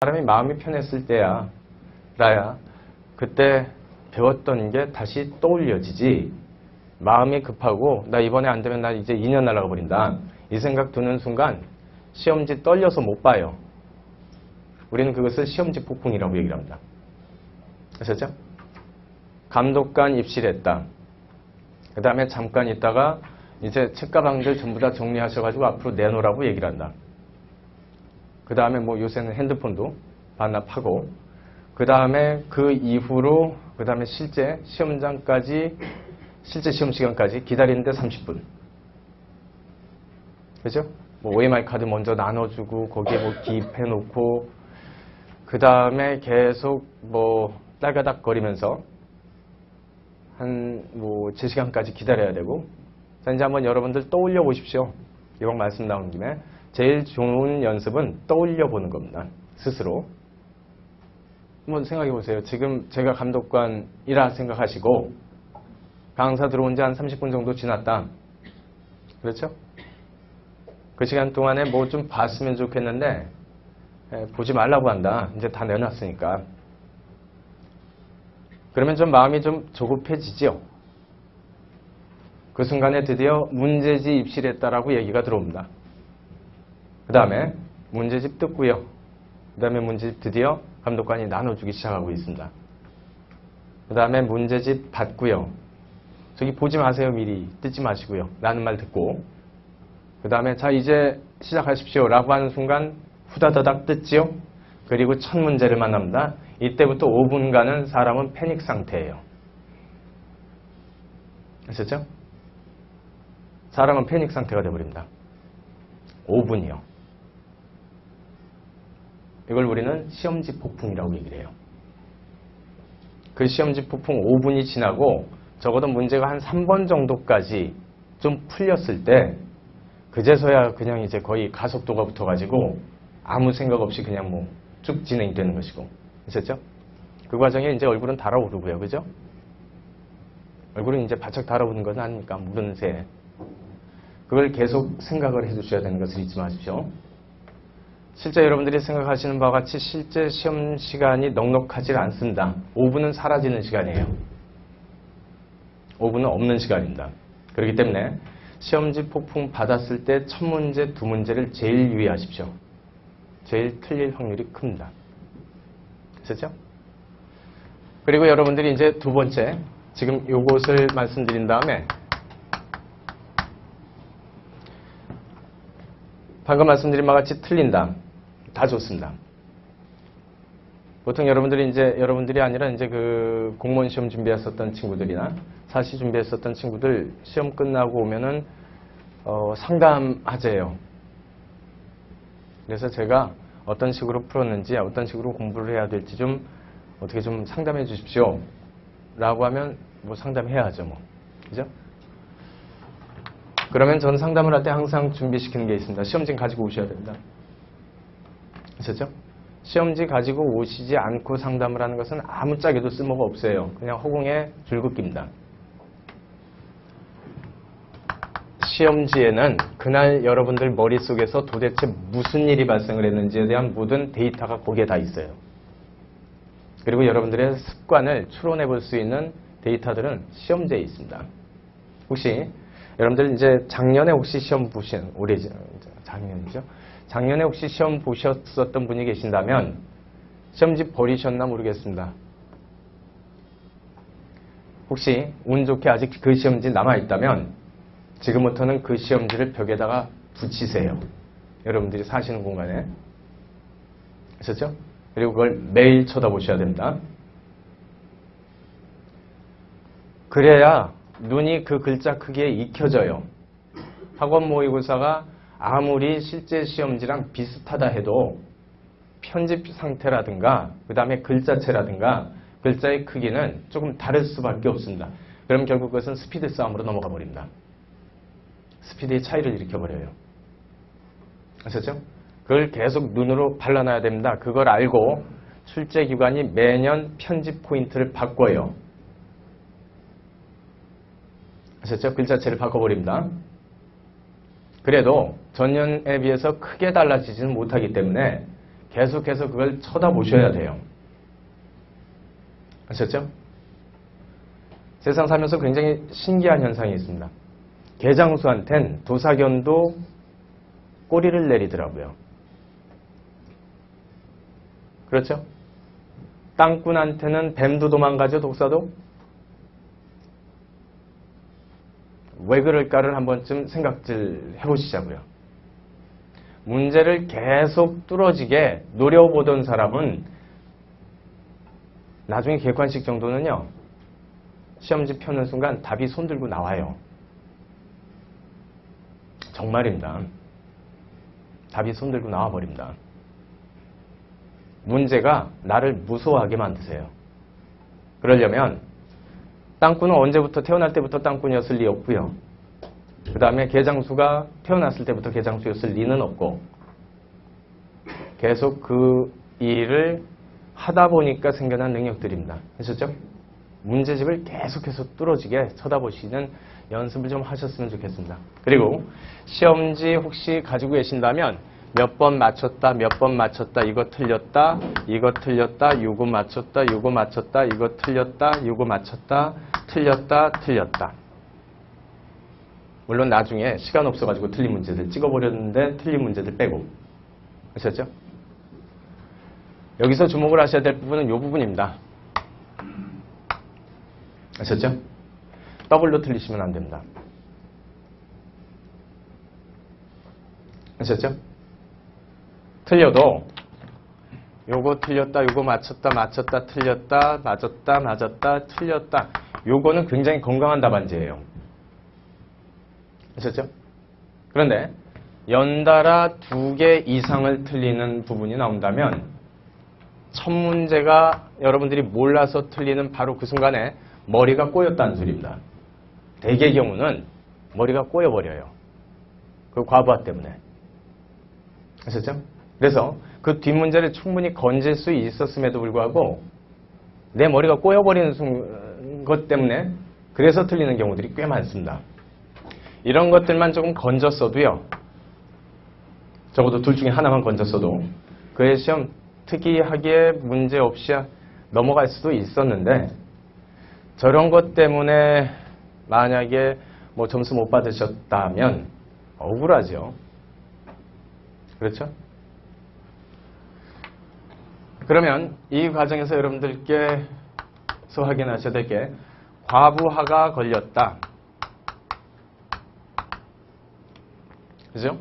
사람이 마음이 편했을 때야 라야 그때 배웠던 게 다시 떠올려지지. 마음이 급하고 나 이번에 안 되면 나 이제 2년 날아가 버린다 이 생각 드는 순간 시험지 떨려서 못 봐요. 우리는 그것을 시험지 폭풍이라고 얘기를 합니다. 아셨죠? 감독관 입실했다. 그 다음에 잠깐 있다가 이제 책가방들 전부 다 정리하셔가지고 앞으로 내놓으라고 얘기를 한다. 그 다음에 뭐 요새는 핸드폰도 반납하고 그 다음에 그 이후로 그 다음에 실제 시험장까지 실제 시험 시간까지 기다리는데 30분. 그죠? 뭐 OMI 카드 먼저 나눠주고 거기에 뭐 기입해놓고 그 다음에 계속 뭐 딸가닥 거리면서 한 뭐 제 시간까지 기다려야 되고. 자, 이제 한번 여러분들 떠올려 보십시오. 이번 말씀 나온 김에 제일 좋은 연습은 떠올려 보는 겁니다. 스스로. 한번 생각해 보세요. 지금 제가 감독관이라 생각하시고 강사 들어온 지 한 30분 정도 지났다. 그렇죠? 그 시간 동안에 뭐 좀 봤으면 좋겠는데 보지 말라고 한다. 이제 다 내놨으니까. 그러면 좀 마음이 좀 조급해지죠. 그 순간에 드디어 문제집 입실했다라고 얘기가 들어옵니다. 그 다음에 문제집 뜯고요. 그 다음에 문제집 드디어 감독관이 나눠주기 시작하고 있습니다. 그 다음에 문제집 받고요. 저기 보지 마세요. 미리 뜯지 마시고요. 라는 말 듣고 그 다음에 자 이제 시작하십시오 라고 하는 순간 후다다닥 뜯지요. 그리고 첫 문제를 만납니다. 이때부터 5분간은 사람은 패닉 상태예요. 아셨죠? 사람은 패닉 상태가 되어버립니다. 5분이요. 이걸 우리는 시험지 폭풍이라고 얘기를 해요. 그 시험지 폭풍 5분이 지나고 적어도 문제가 한 3번 정도까지 좀 풀렸을 때 그제서야 그냥 이제 거의 가속도가 붙어가지고 아무 생각 없이 그냥 뭐 쭉 진행이 되는 것이고. 아셨죠? 그 과정에 이제 얼굴은 달아오르고요. 그죠? 얼굴은 이제 바짝 달아오르는 건 아니니까 물은 새. 그걸 계속 생각을 해주셔야 되는 것을 잊지 마십시오. 실제 여러분들이 생각하시는 바와 같이 실제 시험 시간이 넉넉하지 않습니다. 5분은 사라지는 시간이에요. 5분은 없는 시간입니다. 그렇기 때문에 시험지 폭풍 받았을 때 첫 문제, 두 문제를 제일 유의하십시오. 제일 틀릴 확률이 큽니다. 아셨죠? 그리고 여러분들이 이제 두 번째, 지금 요것을 말씀드린 다음에 방금 말씀드린 바와 같이 틀린다. 다 좋습니다. 보통 여러분들이 아니라 이제 그 공무원 시험 준비했었던 친구들이나 사시 준비했었던 친구들 시험 끝나고 오면은 상담하재요. 그래서 제가 어떤 식으로 풀었는지 어떤 식으로 공부를 해야 될지 좀 어떻게 좀 상담해 주십시오. 라고 하면 뭐 상담해야죠. 뭐. 그죠? 그러면 전 상담을 할 때 항상 준비시키는 게 있습니다. 시험지 가지고 오셔야 됩니다. 아셨죠? 시험지 가지고 오시지 않고 상담을 하는 것은 아무짝에도 쓸모가 없어요. 그냥 허공에 줄긋기입니다. 시험지에는 그날 여러분들 머릿속에서 도대체 무슨 일이 발생을 했는지에 대한 모든 데이터가 거기에 다 있어요. 그리고 여러분들의 습관을 추론해 볼 수 있는 데이터들은 시험지에 있습니다. 혹시 여러분들 이제 작년에 혹시 시험 보신 올해 작년이죠? 작년에 혹시 시험 보셨었던 분이 계신다면 시험지 버리셨나 모르겠습니다. 혹시 운 좋게 아직 그 시험지 남아있다면 지금부터는 그 시험지를 벽에다가 붙이세요. 여러분들이 사시는 공간에. 아셨죠? 그리고 그걸 매일 쳐다보셔야 됩니다. 그래야 눈이 그 글자 크기에 익혀져요. 학원 모의고사가 아무리 실제 시험지랑 비슷하다 해도 편집 상태라든가 그 다음에 글자체라든가 글자의 크기는 조금 다를 수밖에 없습니다. 그럼 결국 그것은 스피드 싸움으로 넘어가 버립니다. 스피드의 차이를 일으켜버려요. 아셨죠? 그걸 계속 눈으로 발라놔야 됩니다. 그걸 알고 출제기관이 매년 편집 포인트를 바꿔요. 아셨죠? 글자체를 바꿔버립니다. 그래도 전년에 비해서 크게 달라지지는 못하기 때문에 계속해서 그걸 쳐다보셔야 돼요. 아셨죠? 세상 살면서 굉장히 신기한 현상이 있습니다. 개장수한텐 도사견도 꼬리를 내리더라고요. 그렇죠? 땅꾼한테는 뱀도 도망가죠, 독사도? 왜 그럴까를 한 번쯤 생각을 해보시자고요. 문제를 계속 뚫어지게 노려보던 사람은 나중에 객관식 정도는요, 시험지 펴는 순간 답이 손들고 나와요. 정말입니다. 답이 손들고 나와버립니다. 문제가 나를 무서워하게 만드세요. 그러려면 땅꾼은 언제부터 태어날 때부터 땅꾼이었을 리 없고요. 그 다음에 개장수가 태어났을 때부터 개장수였을 리는 없고 계속 그 일을 하다 보니까 생겨난 능력들입니다. 아셨죠? 문제집을 계속해서 뚫어지게 쳐다보시는 연습을 좀 하셨으면 좋겠습니다. 그리고 시험지 혹시 가지고 계신다면 몇 번 맞췄다, 몇 번 맞췄다, 이거 틀렸다, 이거 틀렸다, 요거 맞췄다, 요거 맞췄다, 이거 틀렸다, 요거 맞췄다, 틀렸다, 틀렸다. 물론 나중에 시간 없어가지고 틀린 문제들 찍어버렸는데 틀린 문제들 빼고. 아셨죠? 여기서 주목을 하셔야 될 부분은 이 부분입니다. 아셨죠? 더블로 틀리시면 안 됩니다. 아셨죠? 틀려도 요거 틀렸다, 요거 맞췄다, 맞췄다, 틀렸다, 맞았다, 맞았다, 틀렸다. 요거는 굉장히 건강한 답안지예요. 아셨죠? 그런데 연달아 2개 이상을 틀리는 부분이 나온다면 첫 문제가 여러분들이 몰라서 틀리는 바로 그 순간에 머리가 꼬였다는 소리입니다. 대개의 경우는 머리가 꼬여버려요. 그 과부하 때문에. 아셨죠? 그래서 그 뒷문제를 충분히 건질 수 있었음에도 불구하고 내 머리가 꼬여버리는 것 때문에 그래서 틀리는 경우들이 꽤 많습니다. 이런 것들만 조금 건졌어도요. 적어도 둘 중에 하나만 건졌어도 그의 시험 특이하게 문제 없이 넘어갈 수도 있었는데 저런 것 때문에 만약에 뭐 점수 못 받으셨다면 억울하죠. 그렇죠? 그러면 이 과정에서 여러분들께서 확인하셔야 될 게 과부하가 걸렸다. 그죠?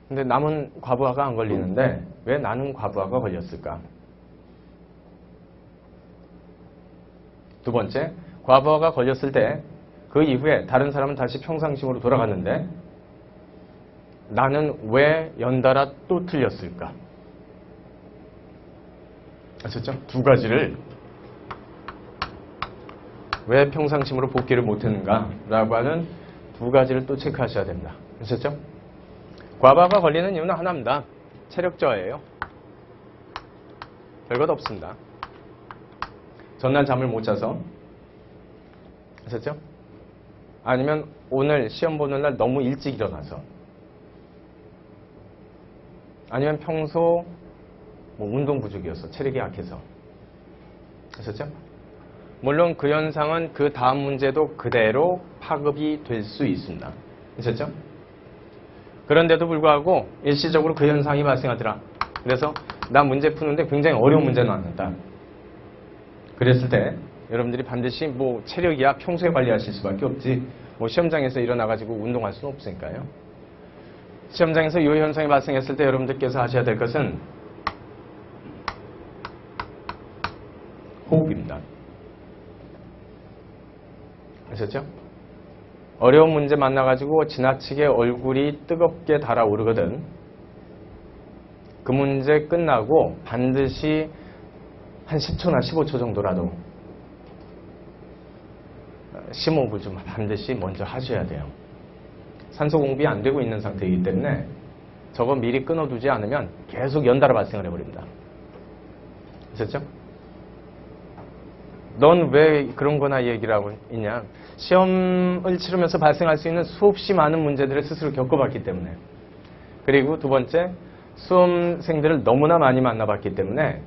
근데 남은 과부하가 안 걸리는데 왜 나는 과부하가 걸렸을까? 두 번째, 과부하가 걸렸을 때 그 이후에 다른 사람은 다시 평상심으로 돌아갔는데 나는 왜 연달아 또 틀렸을까? 아셨죠? 두 가지를 왜 평상심으로 복귀를 못했는가? 라고 하는 두 가지를 또 체크하셔야 됩니다. 아셨죠? 과부하가 걸리는 이유는 하나입니다. 체력 저하예요. 별것 없습니다. 전날 잠을 못 자서. 아셨죠? 아니면 오늘 시험 보는 날 너무 일찍 일어나서. 아니면 평소 뭐 운동 부족이어서 체력이 약해서. 아셨죠? 물론 그 현상은 그 다음 문제도 그대로 파급이 될 수 있습니다. 아셨죠? 그런데도 불구하고 일시적으로 그 현상이 발생하더라. 그래서 나 문제 푸는데 굉장히 어려운 문제 나왔다. 그랬을 때 여러분들이 반드시 뭐 체력이야 평소에 관리하실 수밖에 없지 뭐 시험장에서 일어나가지고 운동할 수는 없으니까요. 시험장에서 이 현상이 발생했을 때 여러분들께서 하셔야 될 것은 호흡입니다. 아셨죠? 어려운 문제 만나가지고 지나치게 얼굴이 뜨겁게 달아오르거든. 그 문제 끝나고 반드시 한 10초나 15초 정도라도 심호흡을 좀 반드시 먼저 하셔야 돼요. 산소 공급이 안 되고 있는 상태이기 때문에 저거 미리 끊어두지 않으면 계속 연달아 발생을 해버립니다. 아셨죠? 넌 왜 그런 거나 얘기를 하고 있냐? 시험을 치르면서 발생할 수 있는 수없이 많은 문제들을 스스로 겪어봤기 때문에. 그리고 두 번째, 수험생들을 너무나 많이 만나봤기 때문에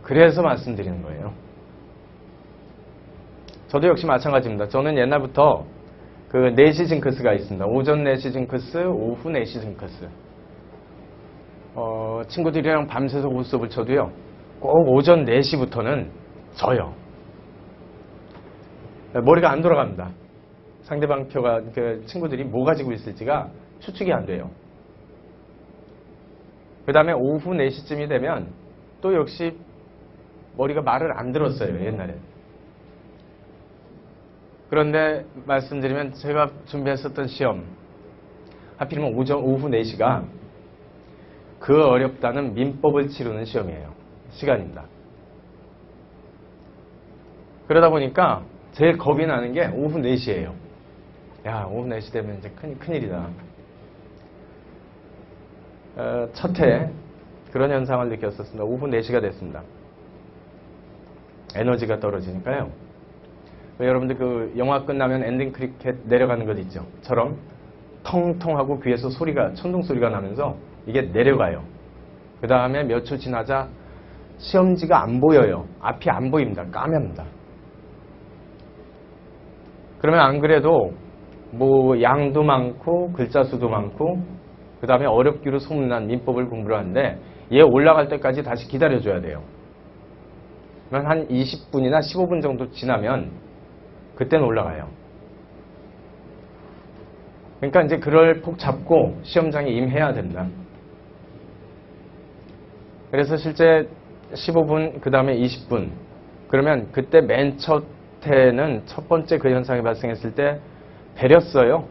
그래서 말씀드리는 거예요. 저도 역시 마찬가지입니다. 저는 옛날부터 그 4시 징크스가 있습니다. 오전 4시 징크스, 오후 4시 징크스. 친구들이랑 밤새서 고스톱을 쳐도요. 꼭 오전 4시부터는 져요. 머리가 안 돌아갑니다. 상대방 표가 그 친구들이 뭐 가지고 있을지가 추측이 안 돼요. 그 다음에 오후 4시쯤이 되면 또 역시 머리가 말을 안 들었어요. 옛날에. 그런데 말씀드리면 제가 준비했었던 시험 하필이면 오후 4시가 그 어렵다는 민법을 치르는 시험이에요. 시간입니다. 그러다 보니까 제일 겁이 나는 게 오후 4시예요. 야, 오후 4시 되면 이제 큰일이다. 첫 해 그런 현상을 느꼈었습니다. 오후 4시가 됐습니다. 에너지가 떨어지니까요. 여러분들 그 영화 끝나면 엔딩 크리켓 내려가는 것 있죠. 처럼 텅텅하고 귀에서 소리가 천둥 소리가 나면서 이게 내려가요. 그 다음에 몇 초 지나자 시험지가 안 보여요. 앞이 안 보입니다. 까맵니다. 그러면 안 그래도 뭐 양도 많고 글자 수도 많고 그 다음에 어렵기로 소문난 민법을 공부를 하는데 얘 올라갈 때까지 다시 기다려줘야 돼요. 그러면 한 20분이나 15분 정도 지나면 그때는 올라가요. 그러니까 이제 그럴 폭 잡고 시험장에 임해야 된다. 그래서 실제 15분 그 다음에 20분 그러면 그때 맨 첫 해는 첫 번째 그 현상이 발생했을 때 배렸어요.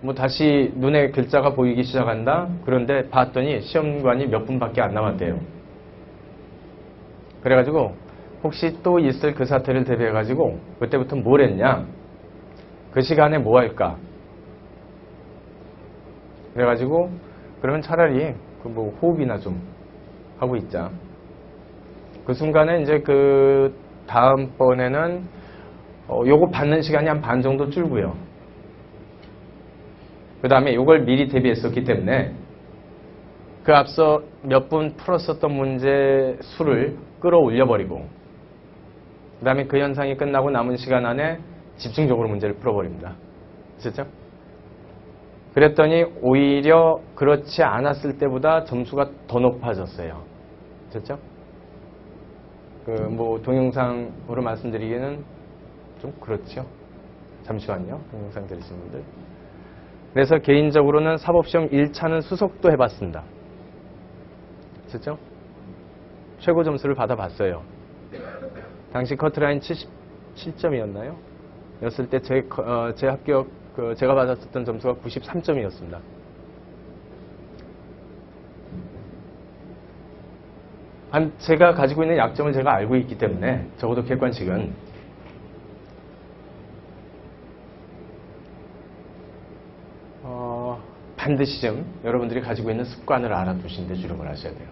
뭐 다시 눈에 글자가 보이기 시작한다. 그런데 봤더니 시험관이 몇 분밖에 안 남았대요. 그래가지고 혹시 또 있을 그 사태를 대비해가지고 그때부터 뭘 했냐? 그 시간에 뭐 할까? 그래가지고 그러면 차라리 그 뭐 호흡이나 좀 하고 있자. 그 순간에 이제 그 다음번에는 요거 받는 시간이 한 반 정도 줄고요. 그 다음에 요걸 미리 대비했었기 때문에 그 앞서 몇 분 풀었었던 문제 수를 끌어올려버리고 그 다음에 그 현상이 끝나고 남은 시간 안에 집중적으로 문제를 풀어버립니다. 아셨죠? 그랬더니 오히려 그렇지 않았을 때보다 점수가 더 높아졌어요. 아셨죠? 그 뭐 동영상으로 말씀드리기는 좀 그렇죠. 잠시만요. 동영상 들으시는 분들. 그래서 개인적으로는 사법시험 1차는 수석도 해봤습니다. 아셨죠? 최고 점수를 받아봤어요. 당시 커트라인 77점이었나요? 였을 때 제 합격, 제가 받았었던 점수가 93점이었습니다. 제가 가지고 있는 약점을 제가 알고 있기 때문에 적어도 객관식은 반드시 좀 여러분들이 가지고 있는 습관을 알아두시는 데 주력을 하셔야 돼요.